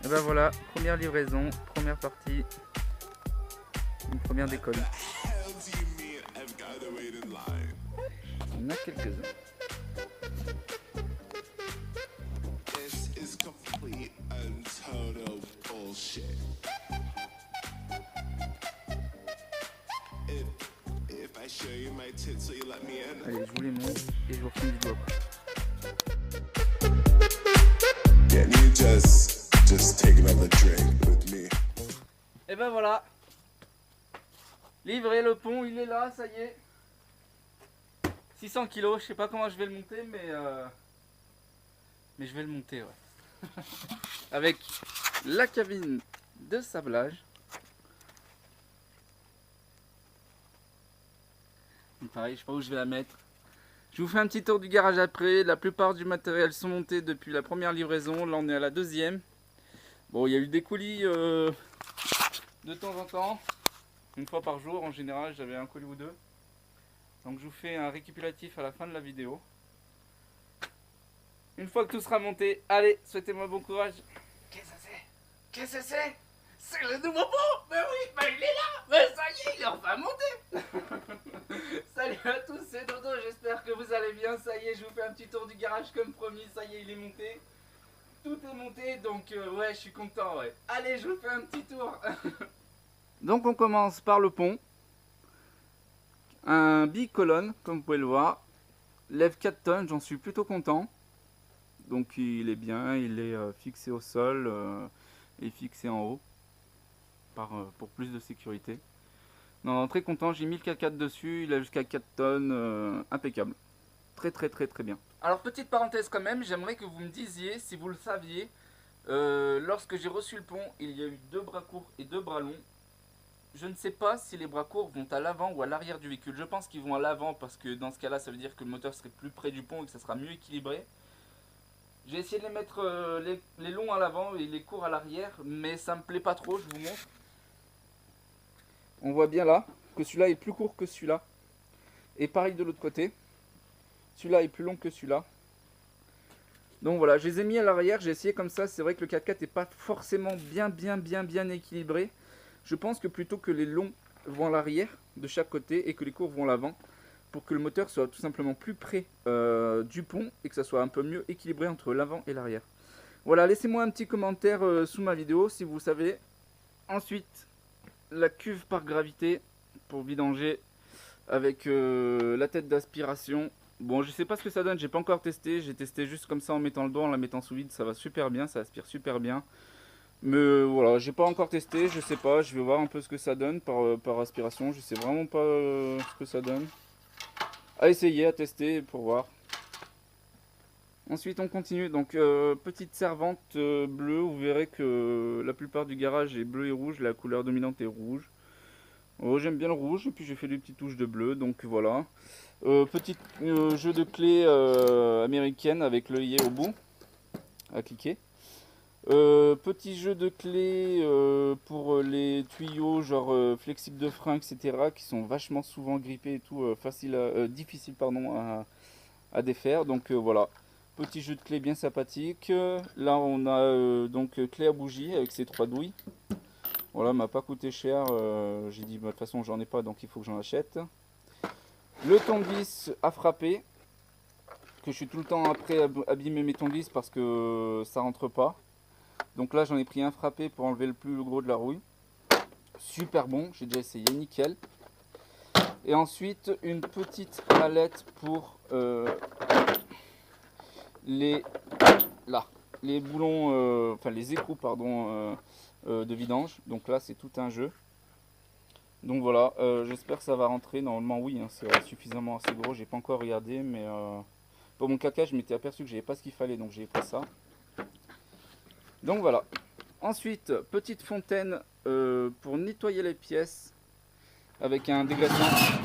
Et ben voilà, première livraison, première partie, une première décolle. Il y en a quelques-uns. Allez, je vous les montre et je vous refais une vidéo après. Et ben voilà, livré le pont, il est là, ça y est. 600 kg, je sais pas comment je vais le monter, mais je vais le monter, ouais. Avec la cabine de sablage. Donc pareil, je sais pas où je vais la mettre. Je vous fais un petit tour du garage après. La plupart du matériel sont montés depuis la première livraison. Là, on est à la deuxième. Bon, il y a eu des colis de temps en temps. Une fois par jour, en général, j'avais un colis ou deux. Donc, je vous fais un récapitulatif à la fin de la vidéo. Une fois que tout sera monté, allez, souhaitez-moi bon courage. Qu'est-ce que c'est? Qu'est-ce que c'est? C'est le nouveau pont! Mais oui, bah il est là! Mais ça y est, il est enfin monté! Salut à tous, c'est Dodo, j'espère que vous allez bien. Ça y est, je vous fais un petit tour du garage comme promis. Ça y est, il est monté. Tout est monté, donc ouais, je suis content, ouais. Allez, je vous fais un petit tour. Donc on commence par le pont. Un bicolonne, comme vous pouvez le voir. Lève 4 tonnes, j'en suis plutôt content. Donc il est bien, il est fixé au sol et fixé en haut. Pour plus de sécurité. Non, très content, j'ai mis le K4 dessus, il a jusqu'à 4 tonnes, impeccable. Très bien. Alors petite parenthèse quand même, j'aimerais que vous me disiez, si vous le saviez, lorsque j'ai reçu le pont, il y a eu 2 bras courts et 2 bras longs. Je ne sais pas si les bras courts vont à l'avant ou à l'arrière du véhicule. Je pense qu'ils vont à l'avant parce que dans ce cas-là, ça veut dire que le moteur serait plus près du pont et que ça sera mieux équilibré. J'ai essayé de les mettre les longs à l'avant et les courts à l'arrière, mais ça me plaît pas trop, je vous montre. On voit bien là que celui-là est plus court que celui-là. Et pareil de l'autre côté. Celui-là est plus long que celui-là. Donc voilà, je les ai mis à l'arrière, j'ai essayé comme ça. C'est vrai que le 4x4 n'est pas forcément bien équilibré. Je pense que plutôt que les longs vont à l'arrière de chaque côté et que les courts vont à l'avant, pour que le moteur soit tout simplement plus près du pont et que ça soit un peu mieux équilibré entre l'avant et l'arrière. Voilà, laissez-moi un petit commentaire sous ma vidéo si vous savez. Ensuite, la cuve par gravité pour vidanger avec la tête d'aspiration. Bon, je sais pas ce que ça donne, j'ai pas encore testé. J'ai testé juste comme ça en mettant le doigt, en la mettant sous vide, ça va super bien, ça aspire super bien. Mais voilà, j'ai pas encore testé, je sais pas, je vais voir un peu ce que ça donne par aspiration. Je sais vraiment pas ce que ça donne. À essayer, à tester pour voir. Ensuite on continue, donc petite servante bleue, vous verrez que la plupart du garage est bleu et rouge, la couleur dominante est rouge. Oh, j'aime bien le rouge, et puis j'ai fait des petites touches de bleu, donc voilà. Petit jeu de clés américaine avec l'œillet au bout, à cliquer. Petit jeu de clés pour les tuyaux, genre flexibles de frein, etc., qui sont vachement souvent grippés et tout, difficile à défaire, donc voilà. Petit jeu de clés bien sympathique. Là on a donc clé à bougie avec ces 3 douilles. Voilà, m'a pas coûté cher. J'ai dit bah, de toute façon j'en ai pas donc il faut que j'en achète. Le tournevis à frapper. Que je suis tout le temps après abîmer mes tournevis parce que ça rentre pas. Donc là j'en ai pris un frappé pour enlever le plus gros de la rouille. Super bon, j'ai déjà essayé, nickel. Et ensuite une petite mallette pour les boulons, enfin les écrous pardon, de vidange. Donc là c'est tout un jeu. Donc voilà, j'espère que ça va rentrer. Normalement oui, hein, c'est suffisamment assez gros. J'ai pas encore regardé, mais pour mon caca je m'étais aperçu que j'avais pas ce qu'il fallait, donc j'ai pris ça. Donc voilà. Ensuite petite fontaine pour nettoyer les pièces avec un dégraissant.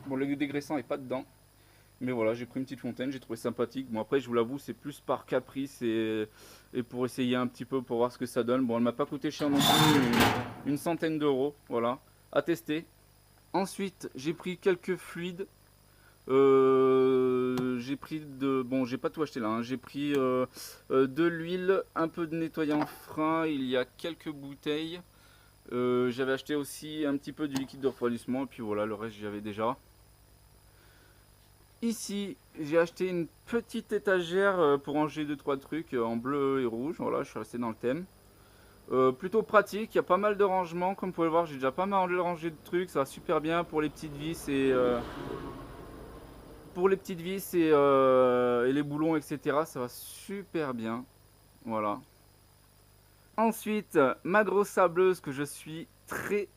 Bon, le dégraissant est pas dedans. Mais voilà, j'ai pris une petite fontaine, j'ai trouvé sympathique. Bon après je vous l'avoue, c'est plus par caprice et pour essayer un petit peu pour voir ce que ça donne. Bon, elle m'a pas coûté cher non plus, une centaine d'euros, voilà, à tester. Ensuite, j'ai pris quelques fluides. j'ai pris de... Bon, j'ai pas tout acheté là, hein. J'ai pris de l'huile, un peu de nettoyant frein, il y a quelques bouteilles. J'avais acheté aussi un petit peu du liquide de refroidissement, et puis voilà, le reste j'y avais déjà. Ici, j'ai acheté une petite étagère pour ranger 2-3 trucs en bleu et rouge. Voilà, je suis resté dans le thème. Plutôt pratique, il y a pas mal de rangements. Comme vous pouvez le voir, j'ai déjà pas mal rangé de trucs. Ça va super bien pour les petites vis et et les boulons, etc. Ça va super bien. Voilà. Ensuite, ma grosse sableuse que je suis très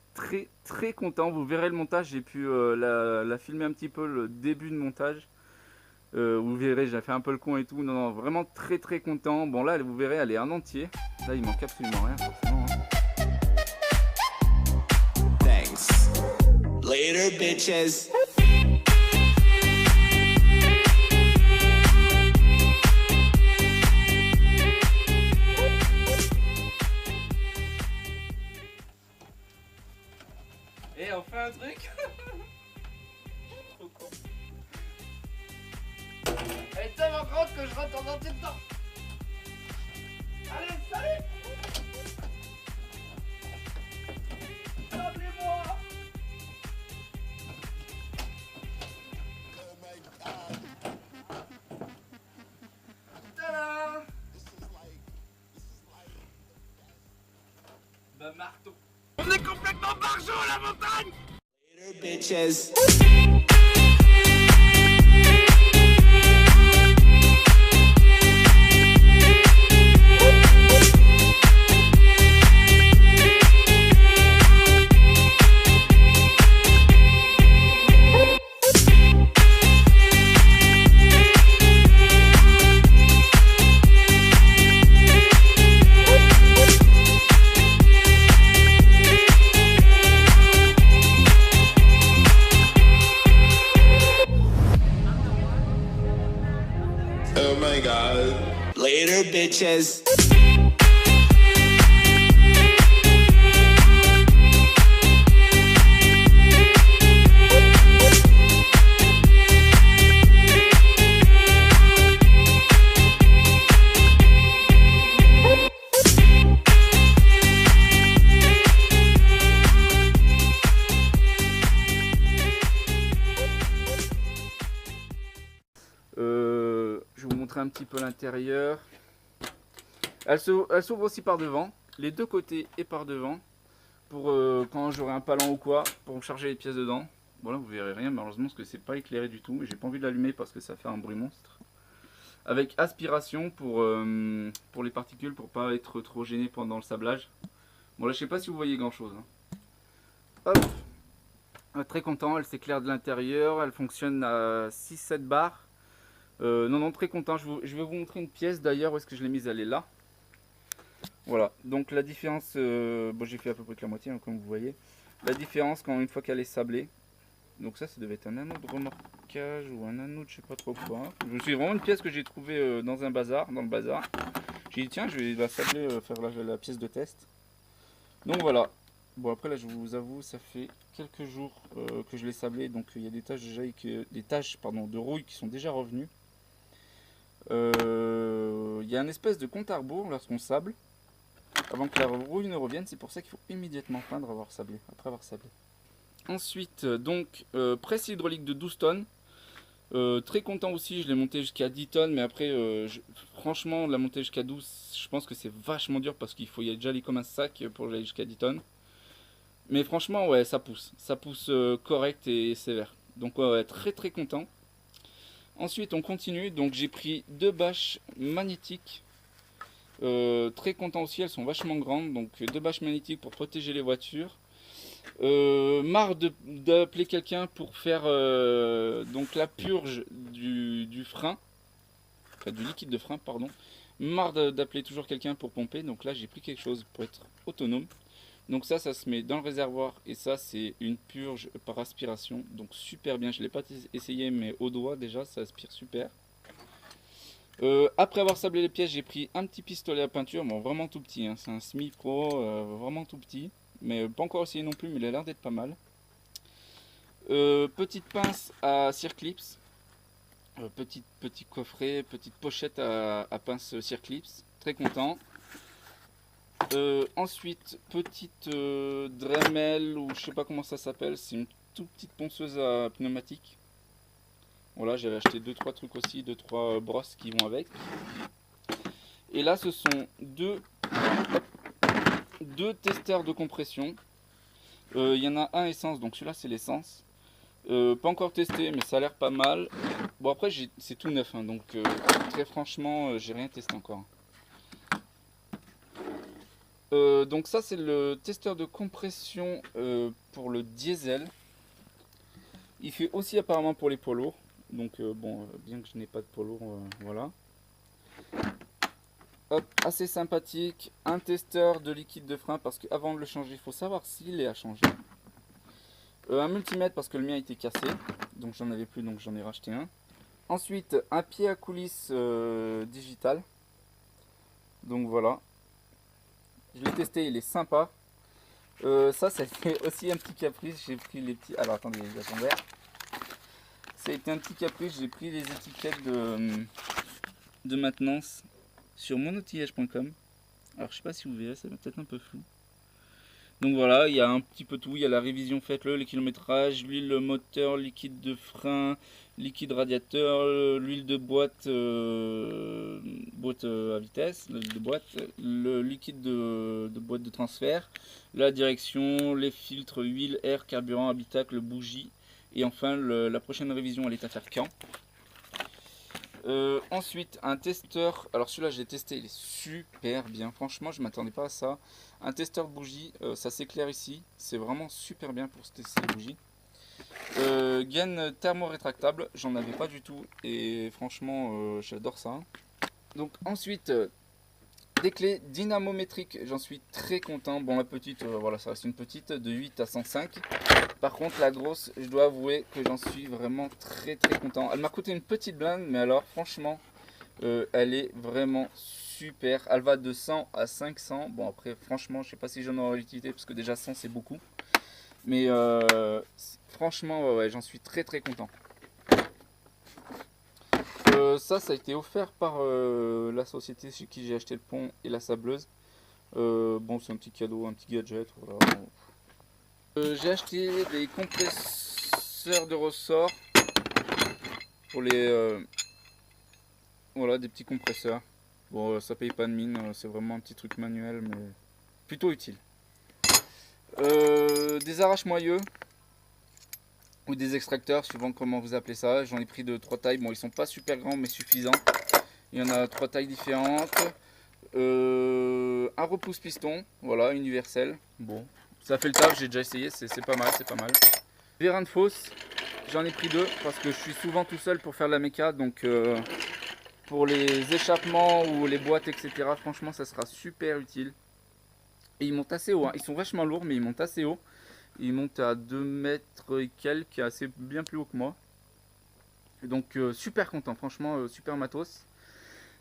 content. Vous verrez le montage, j'ai pu la filmer un petit peu le début de montage. Vous verrez, j'ai fait un peu le con et tout. Non, non, vraiment très content. Bon là, vous verrez, elle est en entier. Là, il manque absolument rien, forcément. Hein. Thanks. Later, bitches. Et on fait un truc. Trop con. Elle est tellement grande que je rentre en entier dedans. Allez, salut. Sablez-moi. Tada. Bah marteau. On est complètement barjot à la montagne. Later, bitches. Oh my god. Later, bitches. Je vais vous montrer un petit peu l'intérieur. Elle s'ouvre aussi par devant, les deux côtés et par devant, pour quand j'aurai un palan ou quoi, pour charger les pièces dedans. Bon là vous verrez rien malheureusement parce que c'est pas éclairé du tout. J'ai pas envie de l'allumer parce que ça fait un bruit monstre. Avec aspiration pour les particules, pour pas être trop gêné pendant le sablage. Bon là je sais pas si vous voyez grand chose. Hein. Hop. Très content, elle s'éclaire de l'intérieur, elle fonctionne à 6-7 bars. Non, très content. Je vais vous montrer une pièce d'ailleurs. Où est-ce que je l'ai mise? Elle est là. Voilà. Donc la différence, bon, j'ai fait à peu près que la moitié, hein, comme vous voyez. La différence quand une fois qu'elle est sablée. Donc ça devait être un anneau de remorquage ou un anneau de je sais pas trop quoi. C'est vraiment une pièce que j'ai trouvée dans un bazar, dans le bazar. J'ai dit tiens, je vais la sabler, faire la pièce de test. Donc voilà. Bon après là, je vous avoue, ça fait quelques jours que je l'ai sablé. Donc il y a des taches de rouille qui sont déjà revenues. Il y a une espèce de compte à rebours lorsqu'on sable avant que la rouille ne revienne. C'est pour ça qu'il faut immédiatement peindre après avoir sablé. Ensuite donc presse hydraulique de 12 tonnes. Très content aussi, je l'ai monté jusqu'à 10 tonnes, mais après franchement la monter jusqu'à 12 je pense que c'est vachement dur parce qu'il faut y aller déjà aller comme un sac pour aller jusqu'à 10 tonnes. Mais franchement ouais, ça pousse correct et sévère. Donc ouais, très content. Ensuite on continue, donc j'ai pris 2 bâches magnétiques, très content aussi, elles sont vachement grandes, donc 2 bâches magnétiques pour protéger les voitures. Marre d'appeler quelqu'un pour faire donc la purge du frein, enfin du liquide de frein pardon. Marre d'appeler toujours quelqu'un pour pomper, donc là j'ai pris quelque chose pour être autonome. Donc ça se met dans le réservoir et ça c'est une purge par aspiration, donc super bien. Je ne l'ai pas essayé mais au doigt déjà ça aspire super. Après avoir sablé les pièces, j'ai pris un petit pistolet à peinture, bon vraiment tout petit, hein. C'est un semi-pro, vraiment tout petit, mais pas encore essayé non plus, mais il a l'air d'être pas mal. Petite pince à circlips, Petit coffret, petite pochette à pince Circlips, très content. Ensuite, petite Dremel, ou je sais pas comment ça s'appelle, c'est une toute petite ponceuse à pneumatique. Voilà, j'avais acheté 2-3 trucs aussi, 2-3 brosses qui vont avec. Et là, ce sont deux testeurs de compression. Il y en a un essence, donc celui-là c'est l'essence. Pas encore testé, mais ça a l'air pas mal. Bon, après, c'est tout neuf, hein, donc très franchement, j'ai rien testé encore. Donc ça, c'est le testeur de compression pour le diesel. Il fait aussi apparemment pour les poids lourds. Donc bon, bien que je n'ai pas de poids lourd, voilà. Hop, assez sympathique. Un testeur de liquide de frein, parce qu'avant de le changer, il faut savoir s'il est à changer. Un multimètre, parce que le mien était cassé. Donc j'en avais plus, donc j'en ai racheté un. Ensuite, un pied à coulisses digital. Donc voilà. Je l'ai testé, il est sympa. Ça a été aussi un petit caprice. J'ai pris les petits... Alors attendez, ils sont verts. Ça a été un petit caprice. J'ai pris les étiquettes de maintenance sur monoutillage.com. Alors je sais pas si vous verrez, ça va peut-être un peu flou. Donc voilà, il y a un petit peu tout. Il y a la révision, faites-le, les kilométrages, l'huile moteur, liquide de frein, liquide radiateur, l'huile de boîte, à vitesse, l'huile de boîte, le liquide de boîte de transfert, la direction, les filtres, huile, air, carburant, habitacle, bougie. Et enfin, la prochaine révision, elle est à faire quand. Ensuite, un testeur. Alors celui-là, je l'ai testé, il est super bien. Franchement, je m'attendais pas à ça. Un testeur de bougie, ça s'éclaire ici. C'est vraiment super bien pour tester les bougies. Gaine thermo-rétractable, j'en avais pas du tout. Et franchement, j'adore ça. Donc ensuite, des clés dynamométriques, j'en suis très content. Bon, la petite, voilà, ça reste une petite de 8 à 105. Par contre, la grosse, je dois avouer que j'en suis vraiment très content. Elle m'a coûté une petite blinde, mais alors franchement, elle est vraiment super. Elle va de 100 à 500. Bon, après, franchement, je sais pas si j'en aurai l'utilité parce que déjà 100 c'est beaucoup. Mais franchement, ouais, j'en suis très content. Ça a été offert par la société chez qui j'ai acheté le pont et la sableuse. Bon, c'est un petit cadeau, un petit gadget. Voilà. J'ai acheté des compresseurs de ressort pour les voilà, des petits compresseurs. Bon, ça paye pas de mine, c'est vraiment un petit truc manuel, mais plutôt utile. Des arrache-moyeux ou des extracteurs, suivant comment vous appelez ça. J'en ai pris de 3 tailles. Bon, ils sont pas super grands, mais suffisants. Il y en a 3 tailles différentes. Un repousse piston, voilà, universel. Bon, ça fait le taf, j'ai déjà essayé, c'est pas mal, c'est pas mal. Vérin de fosse, j'en ai pris 2 parce que je suis souvent tout seul pour faire de la méca, donc pour les échappements ou les boîtes, etc., franchement, ça sera super utile. Et ils montent assez haut, hein. Ils sont vachement lourds, mais ils montent assez haut. Ils montent à 2 mètres et quelques, assez bien plus haut que moi. Donc super content, franchement, super matos.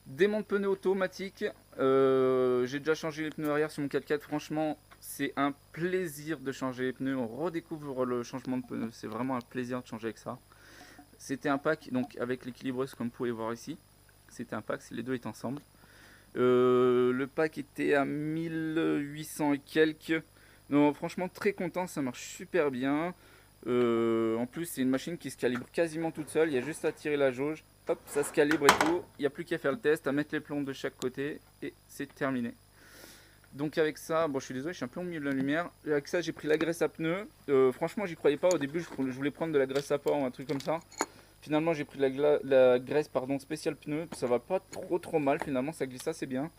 Démonte pneus automatique. J'ai déjà changé les pneus arrière sur mon 4x4. Franchement, c'est un plaisir de changer les pneus. On redécouvre le changement de pneus. C'est vraiment un plaisir de changer avec ça. C'était un pack donc avec l'équilibreuse comme vous pouvez voir ici. C'était un pack, les deux étaient ensemble. Le pack était à 1800 et quelques. Non, franchement très content, ça marche super bien. En plus c'est une machine qui se calibre quasiment toute seule. Il y a juste à tirer la jauge. Hop, ça se calibre et tout. Il n'y a plus qu'à faire le test, à mettre les plombs de chaque côté et c'est terminé. Donc avec ça, bon je suis désolé, je suis un peu au milieu de la lumière. Avec ça j'ai pris la graisse à pneus. Franchement j'y croyais pas. Au début je voulais prendre de la graisse à porc ou un truc comme ça. Finalement j'ai pris la graisse spéciale pneu. Ça va pas trop mal finalement, ça glisse assez bien.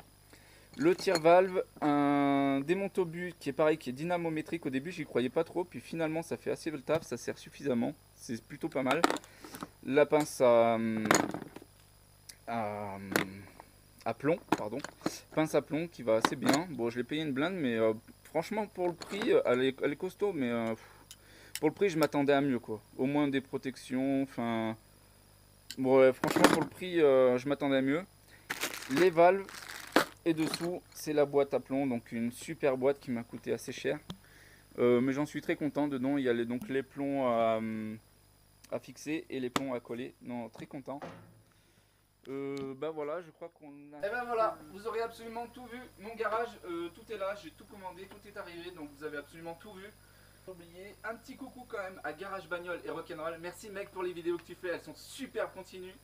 Le tire-valve, un démonte-obus qui est pareil, qui est dynamométrique. Au début j'y croyais pas trop, puis finalement ça fait assez le taf, ça sert suffisamment. C'est plutôt pas mal. La pince à plomb, pardon. Pince à plomb qui va assez bien. Bon, je l'ai payé une blinde, mais franchement, pour le prix, elle est costaud, mais pour le prix, je m'attendais à mieux, quoi. Au moins des protections, enfin... Bon, ouais, franchement, pour le prix, je m'attendais à mieux. Les valves, et dessous, c'est la boîte à plomb, donc une super boîte qui m'a coûté assez cher. Mais j'en suis très content. Dedans, il y a donc les plombs à fixer et les plombs à coller. Non, très content. Bah voilà, je crois qu'on a... Et ben voilà, vous aurez absolument tout vu. Mon garage, tout est là, j'ai tout commandé, tout est arrivé, donc vous avez absolument tout vu. Oublié, un petit coucou quand même à Garage Bagnole et Rock'n'Roll. Merci mec pour les vidéos que tu fais, elles sont super continues.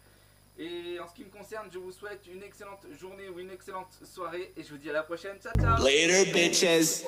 Et en ce qui me concerne, je vous souhaite une excellente journée ou une excellente soirée et je vous dis à la prochaine. Ciao ciao. Later bitches.